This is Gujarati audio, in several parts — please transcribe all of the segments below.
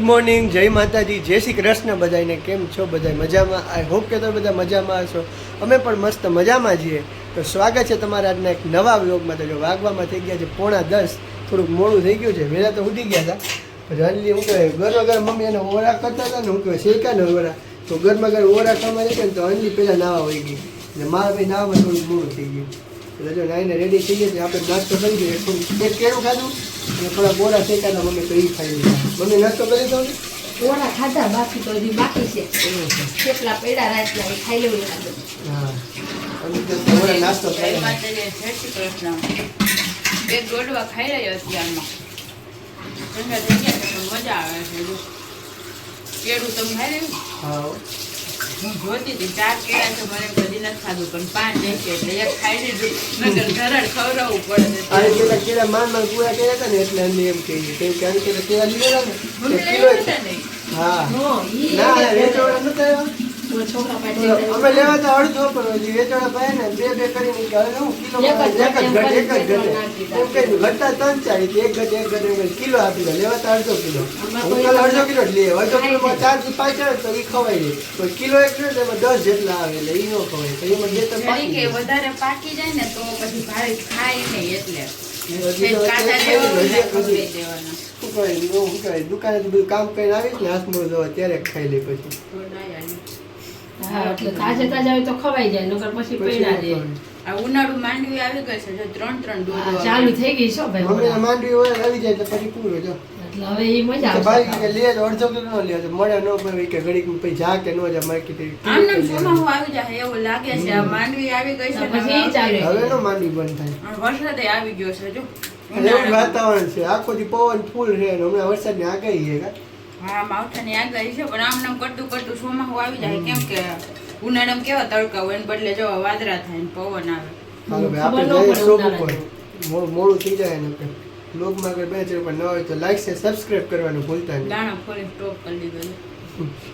મોર્નિંગ, જય માતાજી, જય શ્રી કૃષ્ણ બધાને. કેમ છો બધા? મજામાં? આઈ હોપ કે તમે બધા મજામાં હશો. અમે પણ મસ્ત મજામાં છીએ. તો સ્વાગત છે તમારા આજના એક નવા વ્લોગમાં. તો જો વાગવામાં થઈ ગયા છે 9:30. થોડુંક મોડું થઈ ગયું છે. વહેલા તો ઉઠી ગયા હતા. રનલી હું કહે ગરમા ગરમ મમ્મી એને ઓરા કરતા હતા ને, હું કહે શેકા ને ઓરા તો ગરમા ગરમ ઓરા ખાવા જશે ને તો અનલી પહેલાં નાવા વહી ગઈ ને મારા ભાઈ નાવામાં થોડું મોડું થઈ ગયું. એટલે જો નાઈને રેડી થઈ ગયા છે. આપણે નાસ્તો કરી દઈએ. થોડું એક કેળું ખાધું અને થોડા બોરા શેકાના મમ્મી તો એ ખાઈ લીધા. મમ્મી નાસ્તો કરી દો ને. ઓરા ખાધા બાકી તો હજી બાકી છે. કેટલા પેડા રાતના એ ખાઈ લેવું લાગે. હા અમે તો ઓરા નાસ્તો કરી એક ગોડવા ખાઈ રહ્યો અત્યારમાં ઠંડા થઈ ગયા તો મજા આવે છે. કેળું તમે ખાઈ રહ્યું? હા હું જોતી હતી 4 કેળા છે, મને બધી નથી ખાધું પણ 5 જાય છે એટલે એક ખાઈ લીધું. નકર ધરડ ખવડાવવું પડે. આ પેલા કેળા માંડ પૂરા કર્યા હતા ને એટલે અમે એમ કહીએ કેમ કે આને પેલા કેળા લીધેલા ને કિલો હા ના વેચવાળા નતા આવ્યા. છોકરા પાસે અમે લેવા તો અડધો પણ હજી વેચવાળા ભાઈ ને બે કરી નીકળે હું કિલો એક જ ઘટે એમ કઈ ઘટતા 3-4 એક ઘટે કિલો આપી દો. લેવા તો અડધો કિલો. હું કાલે અડધો કિલો જ લઈએ. અડધો કિલો 4 થી 5 આવે તો એ ખવાય નહીં. તો કિલો એક ને એમાં 10 જેટલા આવે એટલે એ ન ખવાય. તો એમાં બે તો જરી કે વધારે પાકી જાય ને તો પછી ભાઈ ખાય નહીં એટલે દુકાને બધું કામ કરીને આવીશ ને હાથમાં જોવા ત્યારે ખાઈ લે પછી. હા એટલે તાજે તાજા હોય તો ખવાઈ જાય નકર પછી પૈડા દે. આ ઉનાળુ માંડવી આવી ગઈ છે જો 3 દોડો ચાલુ થઈ ગઈ છો ભાઈ. મમ્મી માંડવી હોય આવી જાય તો પછી પૂરો જો. એટલે હવે એ મજા તો આવે. ભાઈ કે લે તો અડધો કિલો ન લે તો મળે ન પડે કે ઘડીક પછી જા કે ન જા માર્કેટ આમને સોમાહુ આવી જાય એવું લાગે છે. આ માંડવી આવી ગઈ છે પછી ઈ ચાલે. હવે નો માંડવી બંધ થાય. વરસાદ આવી ગયો છે જો. એવું વાતાવરણ છે. આખો દી પવન ફૂલ રહે ને હમણાં વરસાદની આગાહી છે કા. હા માવઠાની આગાહી છે પણ આમ કરતું સોમાહુ આવી જાય કેમ કે ઉનાળામાં કેવા તડકા હોય એને બદલે જો વાદળા થાય ને પવન આવે. હાલો ભાઈ આપણે જઈએ શોપ ઉપર. મોડું થઈ જાય ને લોગમાં આગળ બે ચેનલ પર ન હોય તો લાઈક છે સબસ્ક્રાઇબ કરવાનું ભૂલતા નહીં. દાણા ફોલી સ્ટોપ કરી દીધો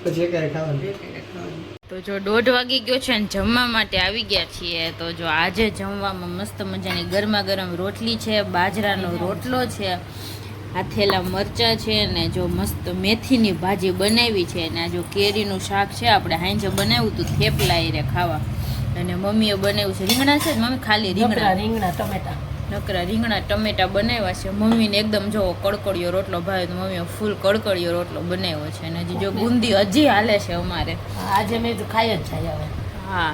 પછી એકારે ખાવાનું. તો જો 1:30 વાગી ગયો છે ને જમવા માટે આવી ગયા છીએ. તો જો આજે જમવામાં મસ્ત મજાની ગરમા ગરમ રોટલી છે, બાજરાનો રોટલો છે, આથેલા મરચાં છે ને જો મસ્ત મેથીની ભાજી બનાવી છે ને આ જો કેરીનું શાક છે. આપણે હાંજે બનાવ્યું હતું થેપલા એ ખાવા અને મમ્મીએ બનાવ્યું છે રીંગણા છે મમ્મી ખાલી રીંગણા ટમેટા નકરા રીંગણા ટમેટા બનાવ્યા છે. મમ્મીને એકદમ જો કડકડિયો રોટલો ભાવે તો મમ્મીએ ફૂલ કડકડિયો રોટલો બનાવ્યો છે અને હજી જો બુંદી હજી હાલે છે અમારે. આજે મેં તો ખાઈ જ જાય હવે. હા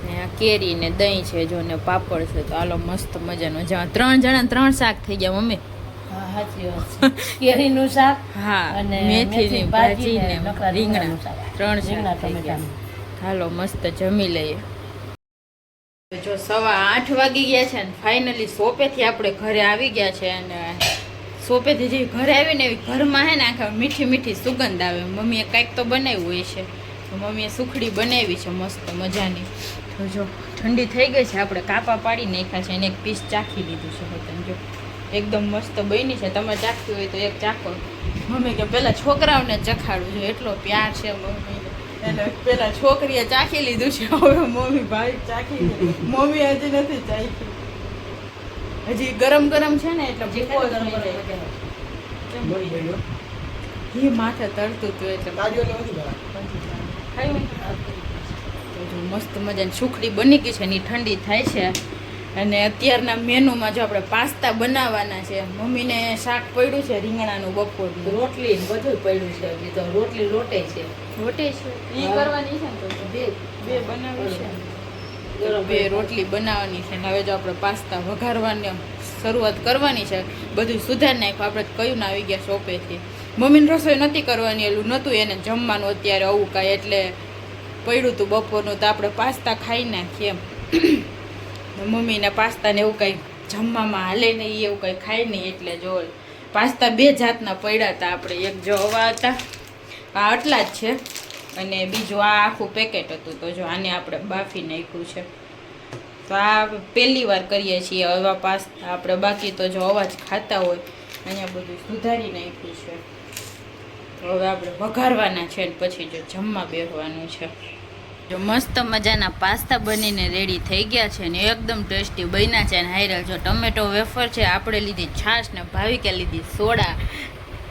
ને આ કેરી ને દહીં છે જો ને પાપડ છે. તો હાલો મસ્ત મજાનો જ્યાં 3 જણા 3 શાક થઈ ગયા મમ્મી. હા સાચી વાત છે. કેરીનું શાક હા અને મેથીની ભાજી ને રીંગણા 3 રીંગણા શાક થઈ ગયા. ટમેટાનું. હાલો મસ્ત જમી લઈએ. જો 8:15 વાગી ગયા છે ને ફાઇનલી શોપેથી આપણે ઘરે આવી ગયા છે અને શોપેથી જે ઘરે આવીને એવી ઘરમાં હે ને આખા મીઠી મીઠી સુગંધ આવે. મમ્મીએ કંઈક તો બનાવ્યું હોય છે. તો મમ્મીએ સુખડી બનાવી છે મસ્ત મજાની. તો જો ઠંડી થઈ ગઈ છે. આપણે કાપા પાડી નાખ્યા છે અને એક પીસ ચાખી લીધું છે. તમે જો એકદમ મસ્ત બની છે. તમે ચાખ્યું હોય તો એક ચાખો. મમ્મી કે પહેલાં છોકરાઓને ચખાડવું જોઈએ એટલો પ્યાર છે મમ્મીને. એટલે પેલા છોકરીએ ચાખી લીધું છે. હવે મમ્મી ભાઈ ચાખી લીધું. મમ્મી હજી નથી ચાખ્યું. હજી ગરમ ગરમ છે ને એટલે ઘી માથે તરતું હતું એટલે ખાયું. તો મસ્ત મજાની સુખડી બની ગઈ છે ને ઠંડી થાય છે. અને અત્યારના મેનુમાં જો આપણે પાસ્તા બનાવવાના છે. મમ્મીને શાક પડ્યું છે રીંગણાનું બપોરનું. રોટલી ને બધું પડ્યું છે. હજી તો રોટલી લોટે છે. રોટી છે એ કરવાની છે ને તો બે બનાવી છે. 2 રોટલી બનાવવાની છે ને હવે જો આપણે પાસ્તા વઘારવાની શરૂઆત કરવાની છે. બધું સુધાર નાખ્યું. આપણે કયું ના આવી ગયા શોપેથી. મમ્મીને રસોઈ નથી કરવાની એલું નહોતું એને જમવાનું અત્યારે આવું કાંઈ એટલે પડ્યું હતું બપોરનું તો આપણે પાસ્તા ખાઈ નાખીએ એમ. મમ્મીને પાસ્તા ને એવું કંઈ જમવામાં હાલે નહીં એવું કંઈ ખાય નહીં એટલે જો પાસ્તા 2 જાતના પડ્યા હતા આપણે. એક જો હવા હતા આ આટલા જ છે અને બીજું આ આખું પેકેટ હતું. તો જો આને આપણે બાફી નાખ્યું છે. તો આ પહેલી વાર કરીએ છીએ હવા પાસ્તા આપણે. બાકી તો જો અવાજ ખાતા હોય અહીંયા બધું સુધારી નાખ્યું છે. હવે આપણે વઘારવાના છે ને પછી જો જમવા બેસવાનું છે. જો મસ્ત મજાના પાસ્તા બનીને રેડી થઈ ગયા છે ને એકદમ ટેસ્ટી બન્યા છે. અને હાયરલ જો ટમેટો વેફર છે. આપણે લીધી છાશ ને ભાવિકે લીધી સોડા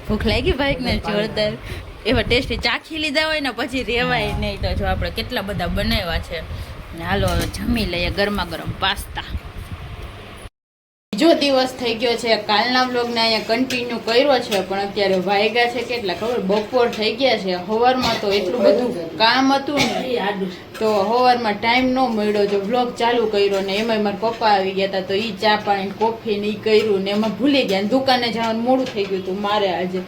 ભૂખ લાગી ભાઈ ને જોરદાર એવા ટેસ્ટી ચાખી લીધા હોય ને પછી રેવાય નહીં. તો જો આપણે કેટલા બધા બનાવ્યા છે ને હાલો હવે જમી લઈએ ગરમા ગરમ પાસ્તા. બીજો દિવસ થઈ ગયો છે. કાલના વ્લોગને અહીંયા કન્ટિન્યુ કર્યો છે પણ અત્યારે વાગ્યા છે કેટલા ખબર બપોર થઈ ગયા છે. સવારમાં તો એટલું બધું કામ હતું ને તો સવારમાં ટાઈમ ન મળ્યો. જો વ્લોગ ચાલુ કર્યો ને એમાં મારા પપ્પા આવી ગયા હતા તો એ ચા પાણી કોફી ને એ કર્યું ને એમાં ભૂલી ગયા. દુકાને જવાનું મોડું થઈ ગયું હતું મારે આજે.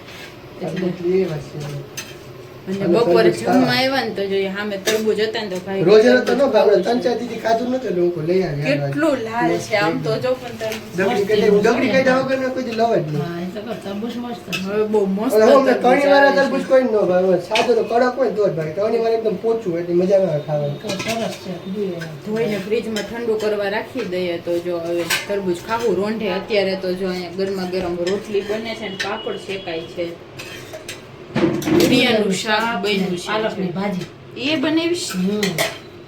અને બપોરે જમવા આવ્યા ને તો જોઈએ સામે તરબૂચ હતા ને તો ભાઈ રોજ તો ન ભાવે ત્રણ ચાર દીદી ખાધું નતું લોકો લઈ આવ્યા. કેટલું લાલ છે આમ તો જો પણ ડગરી કઈ દાવ વગર કોઈ લવ જ નહીં. તરબૂચ મસ્ત હવે બહુ મસ્ત હવે અમે ઘણી વાર તરબૂચ કોઈ ન ભાવે. સાદો તો કડક હોય તો જ ભાઈ. ઘણી વાર એકદમ પોચું એટલે મજા ના આવે ખાવાની. સરસ છે ધોઈને ફ્રીજમાં ઠંડુ કરવા રાખી દઈએ તો જો હવે તરબૂચ ખાવું રોંઢે. અત્યારે તો જો અહીંયા ગરમા ગરમ રોટલી બને છે ને પાપડ શેકાય છે. તુરિયાનું શાક બન્યું પાલકની છે ભાજી એ બનાવીશ.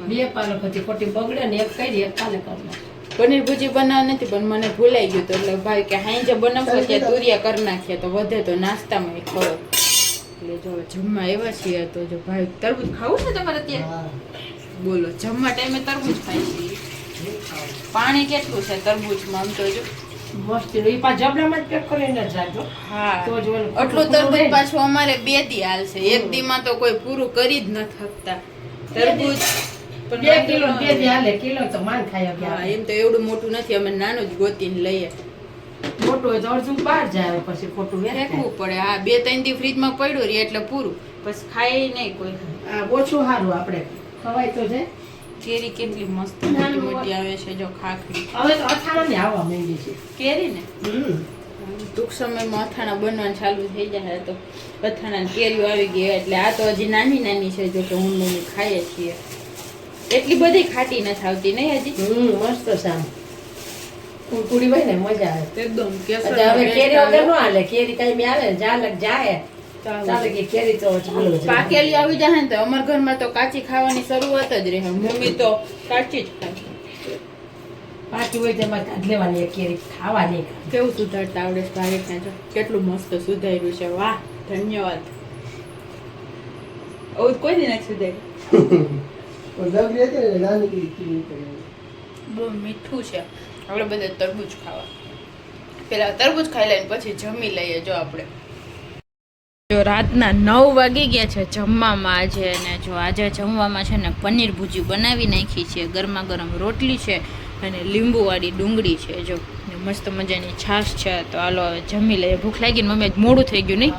બે પાલક હતી ખોટી બગડે ને એક કરી એક કાલે કરી પનીર ભુજી બનાવવા નથી પણ મને ભૂલાઈ ગયું તો એટલે ભાઈ કે હાઈ જે બનાવશો ત્યાં તુરિયા કરી નાખીએ તો વધે તો નાસ્તામાં ખરો. એટલે જો જમવા આવ્યા છીએ તો જો ભાઈ તરબૂચ ખાવું છે તમારે ત્યાં બોલો જમવા ટાઈમે તરબૂચ ખાય છે. પાણી કેટલું છે તરબૂચમાં આમ તો જો મસ્ત ઈ પા જબલામાં જ પેક કરીને જ રાખજો. હા તો જ ઓલું આટલું તરબૂચ પાછું અમારે 2 દી હાલશે. એક દીમાં તો કોઈ પૂરું કરી જ ન થકતા તરબૂચ. 2 કિલો 2 દી હાલે કિલો તો માન ખાય હા ગયા. એમ તો એવડું મોટું નથી અમે નાનું જ ગોતીને લઈએ. મોટું હોય તો અડધું બહાર જાય પછી ખોટું ફેંકવું પડે. હા 2-3 દી ફ્રીજમાં પડ્યું રહે એટલે પૂરું પછી ખાય નહીં કોઈ. આ ઓછું સારું આપણે ખવાય તો છે. કેરી કેટલી મસ્ત મોટી મોટી આવે છે જો ખાખરી. હવે તો અથાણા ને આવવા માંડી છે. કેરી ને ટૂંક સમયમાં અથાણા બનવાનું ચાલુ થઈ જાય તો અથાણા કેરીઓ આવી ગઈ એટલે આ તો હજી નાની નાની છે જો કે હું મમ્મી ખાઈએ છીએ. એટલી બધી ખાટી નથી આવતી નહીં હજી. મસ્ત છે આમ કુરકુરી હોય ને મજા આવે એકદમ હવે કેરી વગર ન હાલે. કેરી ટાઈમે આવે ને જાય ચાલે કે કેરી તો ચાલુ છે. પાકેલી આવી જાય ને તો અમારા ઘરમાં તો કાચી ખાવાની શરૂઆત જ રહે. મમ્મી તો કાચી જ ખાય. પાકી હોય તેમાં કાઢ લેવાની એક કેરી ખાવાની. કેવું સુધારતા આવડે છે ભાવિકને જો કેટલું મસ્ત સુધાર્યું છે. વાહ ધન્યવાદ. આવું કોઈ દી નથી સુધાર્યું. ડગરી હતી ને નાની કીધી બહુ મીઠું છે. આપણે બધા તરબૂચ ખાવા પેલા તરબૂચ ખાઈ લઈને પછી જમી લઈએ. જો આપણે જો રાતના 9 વાગી ગયા છે જમવામાં આજે. અને જો આજે જમવામાં છે ને પનીર ભુજી બનાવી નાખી છે. ગરમા ગરમ રોટલી છે અને લીંબુવાળી ડુંગળી છે જો ને મસ્ત મજાની છાશ છે. તો હાલો હવે જમી લઈએ. ભૂખ લાગી ને મમ્મી મોડું થઈ ગયું નહીં.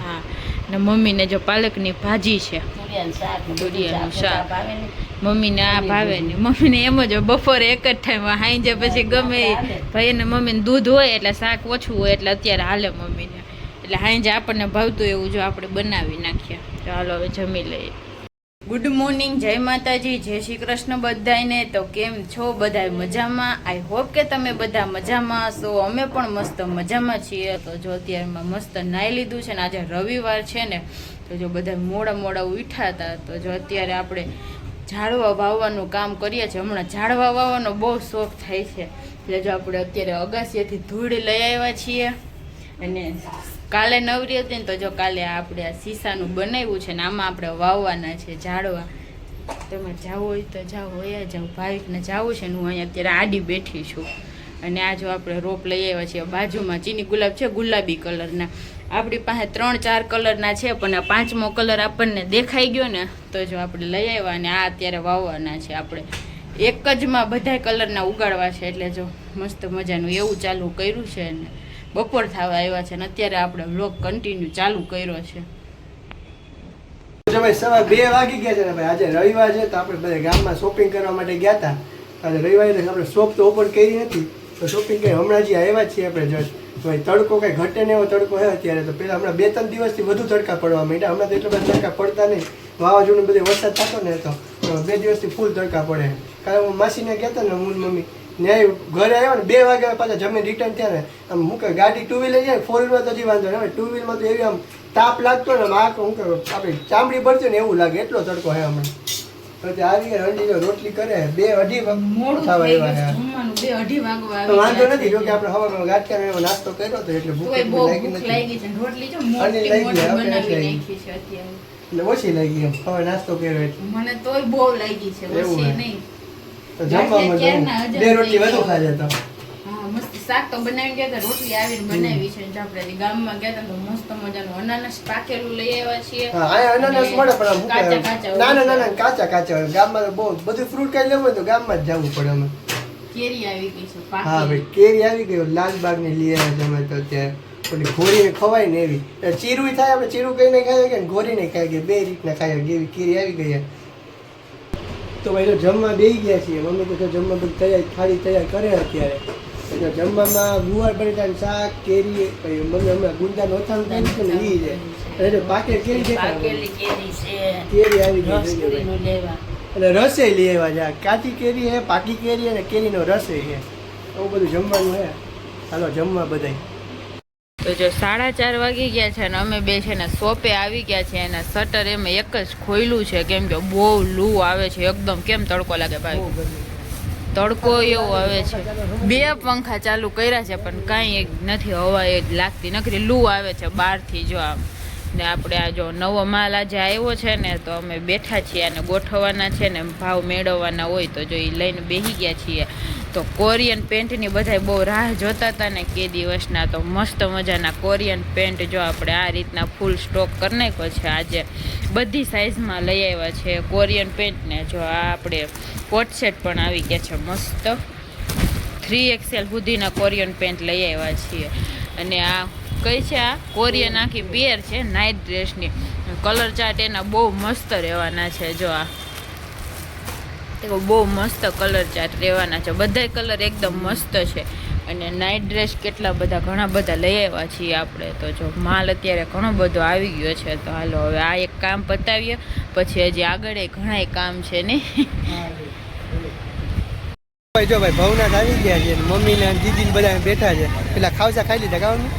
હા ને મમ્મીને જો પાલકની ભાજી છે દુરિયાનું શાક. મમ્મીને આ ભાવે ને મમ્મીને એમ જ બપોરે એક જ ટાઈમ હાઈ પછી ગમે ભાઈ ને મમ્મીને દૂધ હોય એટલે શાક ઓછું હોય એટલે અત્યારે હાલે મમ્મીને. એટલે હાઈ આપણને ભાવતું એવું જો આપણે બનાવી નાખીએ. તો હાલો હવે જમી લઈએ. ગુડ મોર્નિંગ, જય માતાજી, જય શ્રી કૃષ્ણ બધાને. તો કેમ છો બધા મજામાં? આઈ હોપ કે તમે બધા મજામાં હશો. અમે પણ મસ્ત મજામાં છીએ. તો જો અત્યારમાં મસ્ત નાહી લીધું છે ને આજે રવિવાર છે ને તો જો બધા મોડા ઉઠ્યા હતા. તો જો અત્યારે આપણે ઝાડવા વાવવાનું કામ કરીએ છીએ. હમણાં ઝાડવા વાવવાનો બહુ શોખ થાય છે એટલે જો આપણે અત્યારે અગાસીએથી ધૂળ લઈ આવ્યા છીએ. અને કાલે નવરી હતી ને તો જો કાલે આપણે આ શીશાનું બનાવ્યું છે ને આમાં આપણે વાવવાના છે ઝાડવા. તમે જાવ હોય તો જાઓ, હોય જાઓ. ભાવિકને જવું છે ને હું અહીંયા અત્યારે આડી બેઠી છું. અને આ જો આપણે રોપ લઈ આવ્યા છીએ. બાજુમાં ચીની ગુલાબ છે ગુલાબી કલરના. આપણી પાસે 3-4 કલરના છે પણ આ 5મો કલર આપણને દેખાઈ ગયો ને તો જો આપણે લઈ આવ્યા અને આ અત્યારે વાવવાના છે. આપણે એક જમાં બધા કલરના ઉગાડવા છે એટલે જો મસ્ત મજાનું એવું ચાલુ કર્યું છે ને બપોર થવા આવ્યા છે ને અત્યારે આપણે વ્લોગ કન્ટિન્યુ ચાલુ કર્યો છે. ભાઈ સવાર 2 વાગી ગયા છે ને ભાઈ આજે રવિવાર છે તો આપણે બધા ગામમાં શોપિંગ કરવા માટે ગયા હતા. આજે રવિવારે આપણે શોપ તો ઓપન કરી નથી તો શોપિંગ કરી હમણાં જે આવ્યા છીએ આપણે જસ્ટ. ભાઈ તડકો કઈ ઘટે ને એવો તડકો છે અત્યારે. તો પેલા હમણાં 2-3 દિવસથી વધુ તડકા પડવા માંડ્યા. હમણાં તો એટલા બધા તડકા પડતા નહીં. વાવાઝોડું બધે વરસાદ થતો ને તો 2 દિવસથી ફૂલ તડકા પડે. કારણ હું માસીને ગયા હતા ને હું મમ્મી ન્યાય ઘરે આવ્યા ને 2 વાગ્યા પાછા જમીન રિટર્ન થયા ને આમ હું કે ગાડી 2 વ્હીલર જાય 4 વ્હીલમાં તો હજી વાંધો ને 2 વ્હીલમાં તો એવી આમ તાપ લાગતો ને આ હું કે આપણે ચામડી પડતી ને એવું લાગે એટલો તડકો હે હમણાં. તો તો તે આવી ગયા રંડી જો રોટલી કરે 2-2:30 મોડું થવા થઈ આવ્યા ગયું જમવાનું 2-2:30 વાગવા તો વાંધો આવી નથી જો કે આપણે હવામાં ગાંઠિયાનો એવો નાસ્તો કર્યો તો એટલે ભૂખ તોય બહુ લાગી ભૂખ નથી લાગી છે રોટલી જો અને મોટી લાગી મોટી આપણે બનાવી લાગી. નાખી છે અત્યારે એટલે ઓછી લાગી એમ હવે નાસ્તો કર્યો એટલે મને તોય બહુ લાગી છે એવું ઓછી હે. નહીં તો જમવામાં ક્યારના જમવું. હજાર 2 રોટલી થઈ વધુ ગયા. ખાઈ જતા હા મસ્ત શાક તો બનાવી ગયા હતા રોટલી આવીને બનાવી છે જો આપણે ગામમાં ગયા હતા તો મસ્ત મજાનું અનાનસ પાકેલું લઈ આવ્યા છીએ હા આ અનાનસ મળે પણ આમ કાચા કાચા ના ના ના ના કાચા કાચા હોય ગામમાં તો બહુ બધું ફ્રૂટ ખાઈ લેવું હોય તો ગામમાં જ જવું પડે અમે કેરી આવી ગઈ છે હા પાકી ભાઈ કેરી આવી ગઈ લાલબાગ ની લઈ આવ્યા છે અમે તો અત્યારે ઓલી ઘોરીને ખવાય ને એવી ચીરું થાય આપણે ચીરું કઈને ખાઈએ કે ઘોરીને ખાઈ ગયા બે રીતના ખાઈ એવી કેરી આવી ગઈ છે. તો ભાઈ તો જમવા બેસી ગયા છીએ મમ્મી તો જમવા બધી તૈયાર થાળી તૈયાર કરે અત્યારે એટલે જમવામાં ગુવાર બટેટાનું શાક કેરી પછી મમ્મી હમણાં ગુંદાનું અથાણું થાય છે ને ઈ છે એટલે પાકે કેરી દેખાય પાકેલી કેરી છે કેરી આવી ગઈ રસ છે. કેરીનો લેવા એટલે રસે લઈ આવ્યા છે આ કાચી કેરી છે પાકી કેરી અને કેરીનો રસ છે એવું બધું જમવાનું છે. ચાલો જમવા બધાય. તો જો 4:30 વાગી ગયા છે અને અમે બે છે ને શોપે આવી ગયા છે અને શટર એમ એક જ ખોયલું છે કેમ કે બહુ લૂ આવે છે એકદમ કેમ તડકો લાગે ભાઈ તડકો એવો આવે છે 2 પંખા ચાલુ કર્યા છે પણ કાંઈ નથી હવા એ જ લાગતી નકરી લૂ આવે છે બહારથી જો આમ ને આપણે આ જો નવો માલ આજે આવ્યો છે ને તો અમે બેઠા છીએ અને ગોઠવવાના છે ને ભાવ મેળવવાના હોય તો જો એ લઈને બેસી ગયા છીએ. તો કોરિયન પેન્ટની બધાય બહુ રાહ જોતા હતા ને કે દિવસના તો મસ્ત મજાના કોરિયન પેન્ટ જો આપણે આ રીતના ફૂલ સ્ટોક કરી નાખ્યો છે આજે બધી સાઇઝમાં લઈ આવ્યા છે કોરિયન પેન્ટને જો આ આપણે કોટ સેટ પણ આવી ગયા છે મસ્ત 3XL સુધીના કોરિયન પેન્ટ લઈ આવ્યા છીએ અને આ કઈ છે આ કોરિયન આખી પેર છે નાઇટ ડ્રેસની કલર ચાર્ટ એના બહુ મસ્ત રહેવાના છે જો આ બહુ મસ્ત કલર ચાર્ટ રહેવાના છે બધાય કલર એકદમ મસ્ત છે અને નાઇટ ડ્રેસ કેટલા બધા ઘણા બધા લઈ આવ્યા છીએ આપણે તો જો માલ અત્યારે ઘણો બધો આવી ગયો છે તો હાલો હવે આ એક કામ પતાવીએ પછી હજી આગળ ઘણાય કામ છે ને ભાઈ જો ભાઈ ભવનાથ આવી ગયા છે મમ્મી ને દીદી ને બધા બેઠા છે પેલા ખાવસા ખાઈ લીધા ખાવાનું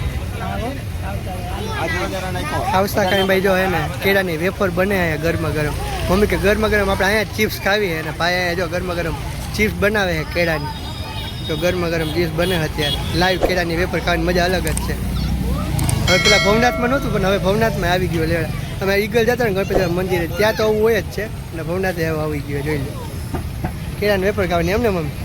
ખાવસા ખાઈને ભાઈ જો હે ને કેળાની વેફર બને અહીંયા ગરમા ગરમ મમ્મી કે ગરમા ગરમ આપણે અહીંયા ચિપ્સ ખાવી છે અને ભાઈ અહીંયા જો ગરમા ગરમ ચિપ્સ બનાવે છે કેળાની તો ગરમા ગરમ ચિપ્સ બને અત્યારે લાઈવ કેળાની વેફર ખાવાની મજા અલગ જ છે. હવે પેલા ભવનાથમાં નહોતું પણ હવે ભવનાથમાં આવી ગયો લેવડા અમે ઈગલ જતા ને ગણપતિ મંદિરે ત્યાં તો આવું હોય જ છે અને ભવનાથે આવી ગયો જોઈ લો કેળાની વેફર ખાવાની એમને મમ્મી